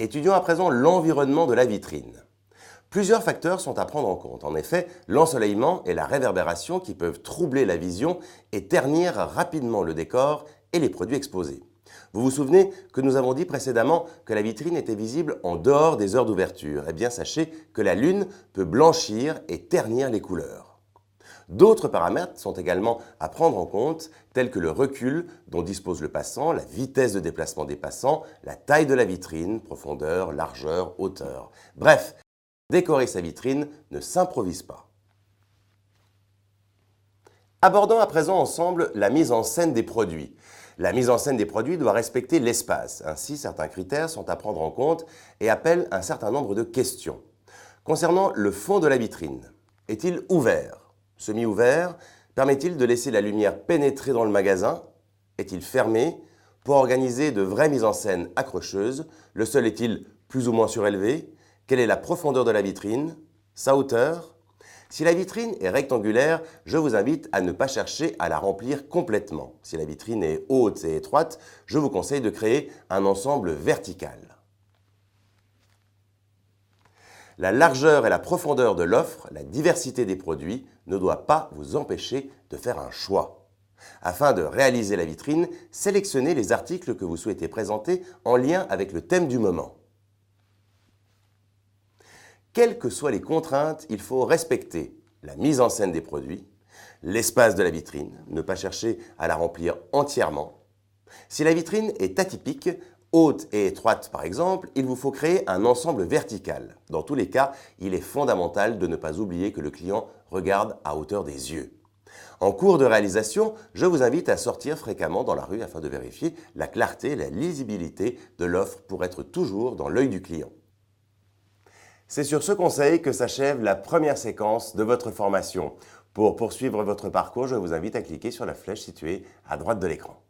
Étudions à présent l'environnement de la vitrine. Plusieurs facteurs sont à prendre en compte. En effet, l'ensoleillement et la réverbération qui peuvent troubler la vision et ternir rapidement le décor et les produits exposés. Vous vous souvenez que nous avons dit précédemment que la vitrine était visible en dehors des heures d'ouverture. Eh bien, sachez que la lune peut blanchir et ternir les couleurs. D'autres paramètres sont également à prendre en compte, tels que le recul dont dispose le passant, la vitesse de déplacement des passants, la taille de la vitrine, profondeur, largeur, hauteur. Bref, décorer sa vitrine ne s'improvise pas. Abordons à présent ensemble la mise en scène des produits. La mise en scène des produits doit respecter l'espace. Ainsi, certains critères sont à prendre en compte et appellent un certain nombre de questions. Concernant le fond de la vitrine, est-il ouvert? Semi-ouvert? Permet-il de laisser la lumière pénétrer dans le magasin? Est-il fermé? Pour organiser de vraies mises en scène accrocheuses, le sol est-il plus ou moins surélevé? Quelle est la profondeur de la vitrine? Sa hauteur? Si la vitrine est rectangulaire, je vous invite à ne pas chercher à la remplir complètement. Si la vitrine est haute et étroite, je vous conseille de créer un ensemble vertical. La largeur et la profondeur de l'offre, la diversité des produits, ne doit pas vous empêcher de faire un choix. Afin de réaliser la vitrine, sélectionnez les articles que vous souhaitez présenter en lien avec le thème du moment. Quelles que soient les contraintes, il faut respecter la mise en scène des produits, l'espace de la vitrine, ne pas chercher à la remplir entièrement. Si la vitrine est atypique, haute et étroite par exemple, il vous faut créer un ensemble vertical. Dans tous les cas, il est fondamental de ne pas oublier que le client regarde à hauteur des yeux. En cours de réalisation, je vous invite à sortir fréquemment dans la rue afin de vérifier la clarté et la lisibilité de l'offre pour être toujours dans l'œil du client. C'est sur ce conseil que s'achève la première séquence de votre formation. Pour poursuivre votre parcours, je vous invite à cliquer sur la flèche située à droite de l'écran.